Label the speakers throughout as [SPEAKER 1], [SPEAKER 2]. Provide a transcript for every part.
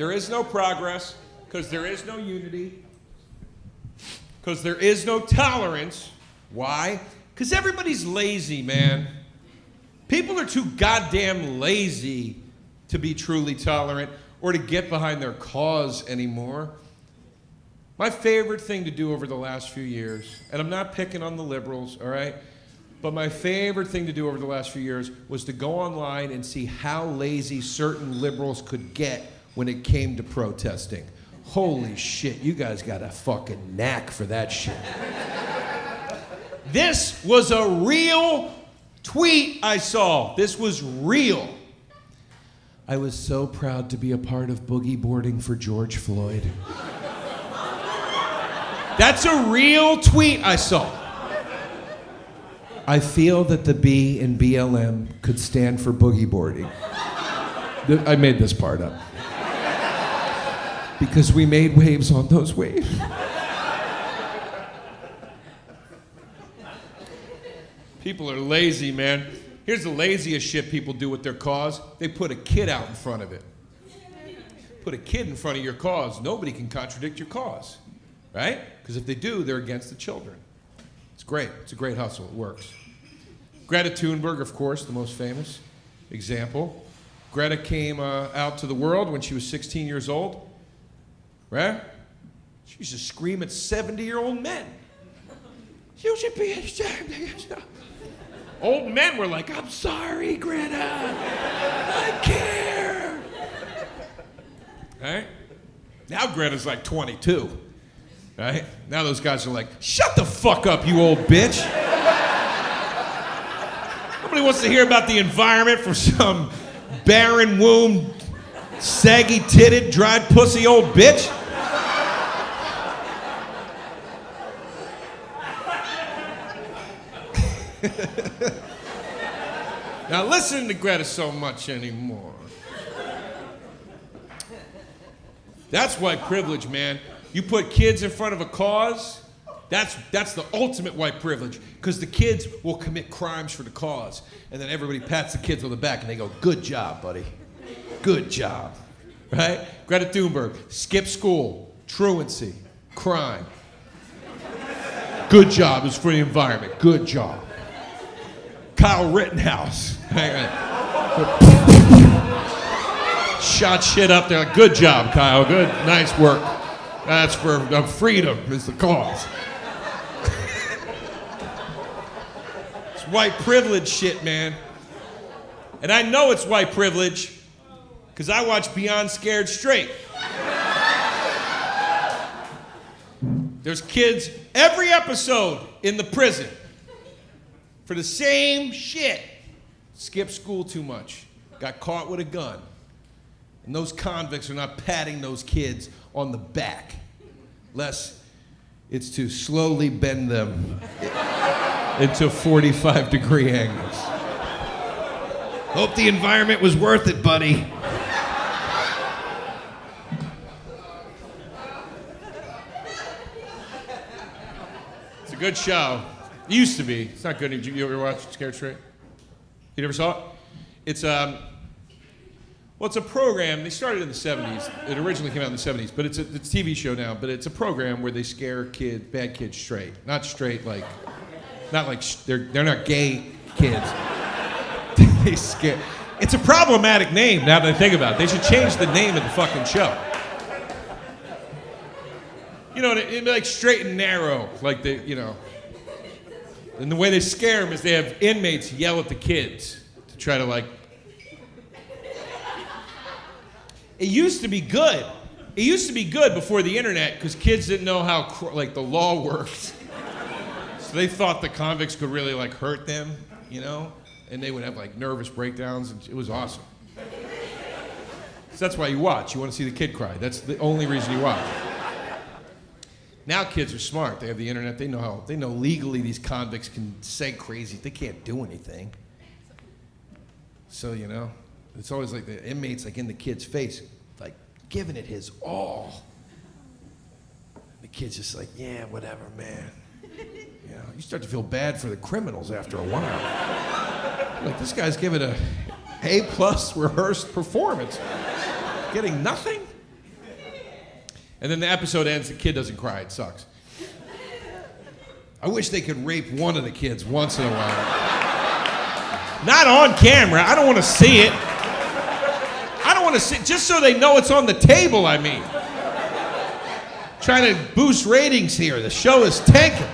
[SPEAKER 1] There is no progress because there is no unity, because there is no tolerance. Why? Because everybody's lazy, man. People are too goddamn lazy to be truly tolerant or to get behind their cause anymore. My favorite thing to do over the last few years, and I'm not picking on the liberals, all right? But my favorite thing to do over the last few years was to go online and see how lazy certain liberals could get when it came to protesting. Holy shit, you guys got a fucking knack for that shit. This was a real tweet I saw. This was real. I was so proud to be a part of boogie boarding for George Floyd. That's a real tweet I saw. I feel that the B in BLM could stand for boogie boarding. I made this part up. Because we made waves on those waves. People are lazy, man. Here's the laziest shit people do with their cause. They put a kid out in front of it. Put a kid in front of your cause. Nobody can contradict your cause, right? Because if they do, they're against the children. It's great. It's a great hustle. It works. Greta Thunberg, of course, the most famous example. Greta came out to the world when she was 16 years old, right? She used to scream at 70-year-old men. You should be ashamed of yourself. Old men were like, I'm sorry, Greta. I care. Right? Now Greta's like 22. Right? Now those guys are like, shut the fuck up, you old bitch. Nobody wants to hear about the environment from some barren womb, saggy titted, dried pussy old bitch. Now listen to Greta so much anymore. That's white privilege, man. You put kids in front of a cause, that's the ultimate white privilege, because the kids will commit crimes for the cause. And then everybody pats the kids on the back and they go, good job, buddy. Good job. Right? Greta Thunberg, skip school, truancy, crime. Good job, it's for the environment. Good job. Kyle Rittenhouse. Shot shit up there. Good job, Kyle. Good, nice work. That's for freedom is the cause. It's white privilege shit, man. And I know it's white privilege because I watch Beyond Scared Straight. There's kids every episode in the prison for the same shit. Skipped school too much. Got caught with a gun. And those convicts are not patting those kids on the back, lest it's to slowly bend them into 45-degree angles. Hope the environment was worth it, buddy. It's a good show. It used to be. It's not good. Did you ever watch Scared Straight? You never saw it? It's well, it's a program. They started in the 70s. It originally came out in the 70s, but it's a TV show now. But it's a program where they scare bad kids straight. Not straight like, not like they're not gay kids. They scare. It's a problematic name now that I think about it. They should change the name of the fucking show. You know, it'd be like Straight and Narrow, like they, you know. And the way they scare them is they have inmates yell at the kids to try to like. It used to be good. It used to be good before the internet because kids didn't know how like the law works. So they thought the convicts could really like hurt them, you know, and they would have like nervous breakdowns, and it was awesome. So that's why you watch. You want to see the kid cry. That's the only reason you watch. Now kids are smart. They have the internet. They know legally these convicts can say crazy. They can't do anything. So, you know, it's always like the inmate's like in the kid's face, like giving it his all. The kid's just like, yeah, whatever, man. You know, you start to feel bad for the criminals after a while. Like, this guy's giving a A+ rehearsed performance. Getting nothing? And then the episode ends, the kid doesn't cry. It sucks. I wish they could rape one of the kids once in a while. Not on camera. I don't want to see it. I don't want to see it, just so they know it's on the table, I mean. Trying to boost ratings here. The show is tanking.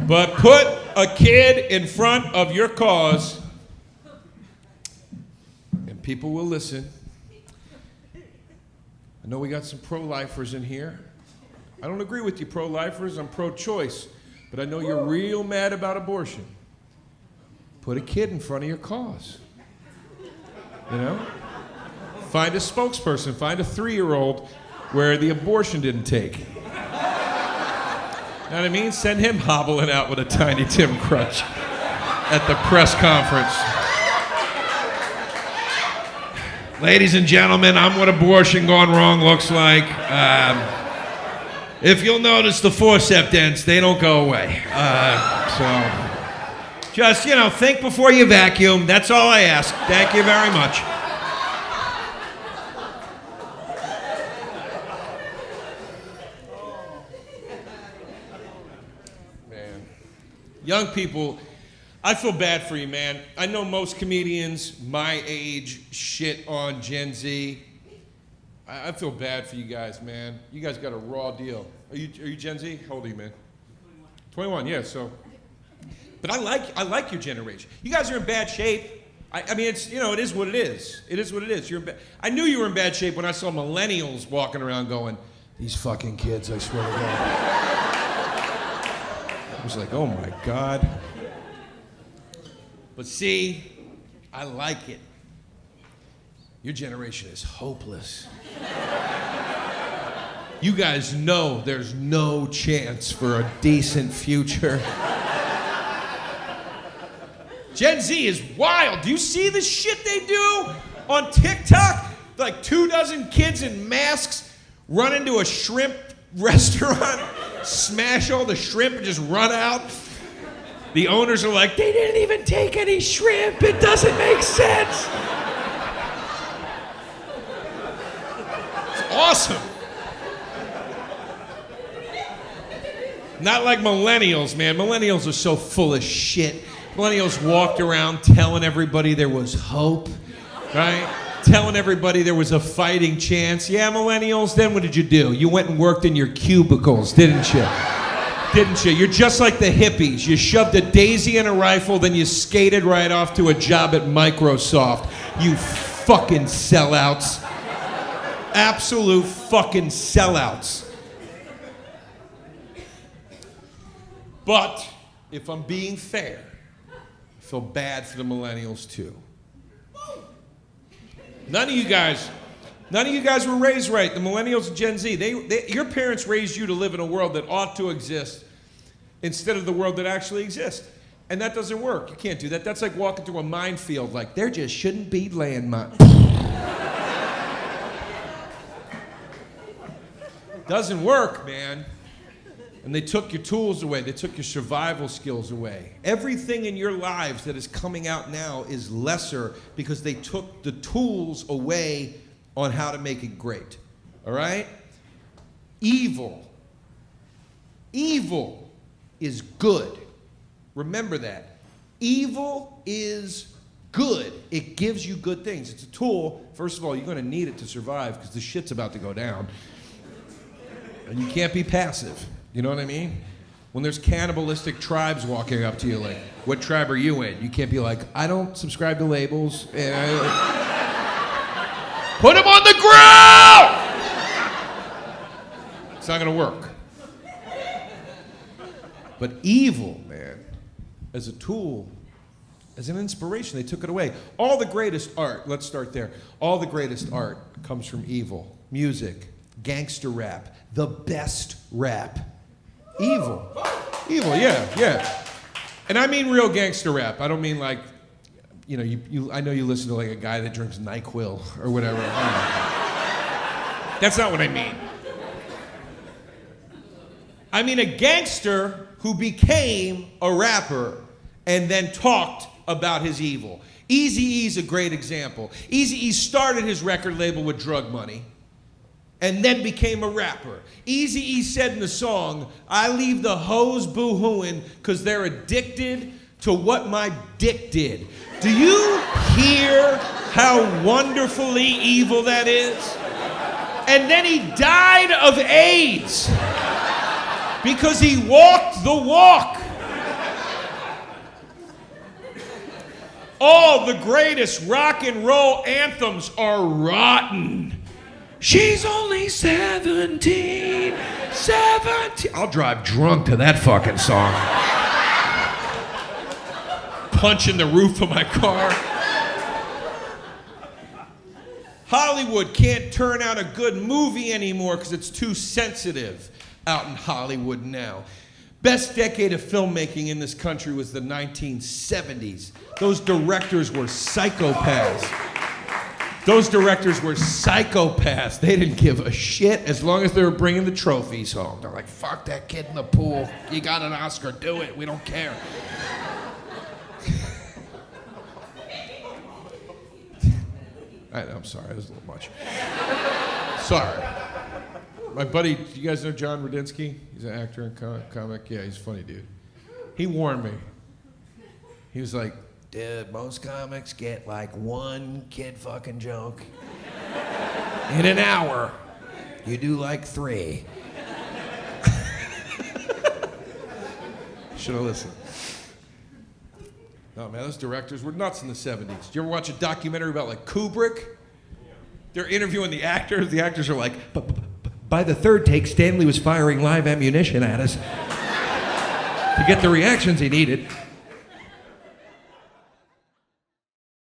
[SPEAKER 1] But put a kid in front of your cause, and people will listen. I know we got some pro-lifers in here. I don't agree with you pro-lifers. I'm pro-choice. But I know you're real mad about abortion. Put a kid in front of your cause. You know? Find a spokesperson. Find a 3-year-old where the abortion didn't take. You know what I mean? Send him hobbling out with a Tiny Tim crutch at the press conference. Ladies and gentlemen, I'm what abortion gone wrong looks like. If you'll notice the forceps dents, they don't go away. So just, think before you vacuum. That's all I ask. Thank you very much. Man. Young people, I feel bad for you, man. I know most comedians my age shit on Gen Z. I feel bad for you guys, man. You guys got a raw deal. Are you Gen Z? How old are you, man? 21, yeah, so. But I like your generation. You guys are in bad shape. I mean, it's, it is what it is. It is what it is. I knew you were in bad shape when I saw millennials walking around going, these fucking kids, I swear to God. I was like, oh my God. But see, I like it. Your generation is hopeless. You guys know there's no chance for a decent future. Gen Z is wild. Do you see the shit they do on TikTok? Like 24 kids in masks run into a shrimp restaurant, smash all the shrimp and just run out. The owners are like, they didn't even take any shrimp. It doesn't make sense. It's awesome. Not like millennials, man. Millennials are so full of shit. Millennials walked around telling everybody there was hope, right? Telling everybody there was a fighting chance. Yeah, millennials, then what did you do? You went and worked in your cubicles, didn't you? Didn't you? You're just like the hippies. You shoved a daisy in a rifle, then you skated right off to a job at Microsoft. You fucking sellouts. Absolute fucking sellouts. But if I'm being fair, I feel bad for the millennials too. None of you guys were raised right. The millennials and Gen Z, your parents raised you to live in a world that ought to exist instead of the world that actually exists. And that doesn't work. You can't do that. That's like walking through a minefield. Like, there just shouldn't be landmines. Doesn't work, man. And they took your tools away. They took your survival skills away. Everything in your lives that is coming out now is lesser because they took the tools away on how to make it great. All right? Evil is good. Remember that. Evil is good. It gives you good things. It's a tool. First of all, you're going to need it to survive because the shit's about to go down. And you can't be passive. You know what I mean? When there's cannibalistic tribes walking up to you like, what tribe are you in? You can't be like, I don't subscribe to labels. Put him on the ground! It's not going to work. But evil, man, as a tool, as an inspiration, they took it away. All the greatest art, let's start there. All the greatest art comes from evil. Music, gangster rap, the best rap. Evil, yeah. And I mean real gangster rap. I don't mean like, I know you listen to like a guy that drinks NyQuil or whatever. That's not what I mean. I mean a gangster who became a rapper and then talked about his evil. Eazy-E's a great example. Eazy-E started his record label with drug money and then became a rapper. Eazy-E said in the song, I leave the hoes boo-hooing because they're addicted to what my dick did. Do you hear how wonderfully evil that is? And then he died of AIDS because he walked the walk. All the greatest rock and roll anthems are rotten. She's only 17. I'll drive drunk to that fucking song. Punching the roof of my car. Hollywood can't turn out a good movie anymore because it's too sensitive out in Hollywood now. Best decade of filmmaking in this country was the 1970s. Those directors were psychopaths. They didn't give a shit as long as they were bringing the trophies home. They're like, fuck that kid in the pool. You got an Oscar, do it. We don't care. I'm sorry, that was a little much. Sorry. My buddy, you guys know John Radinsky? He's an actor and comic. Yeah, he's a funny dude. He warned me. He was like, dude, most comics get like one kid fucking joke in an hour. You do like 3. Should have listened. No, man, those directors were nuts in the 70s. Did you ever watch a documentary about like Kubrick? They're interviewing the actors. The actors are like, by the third take, Stanley was firing live ammunition at us to get the reactions he needed.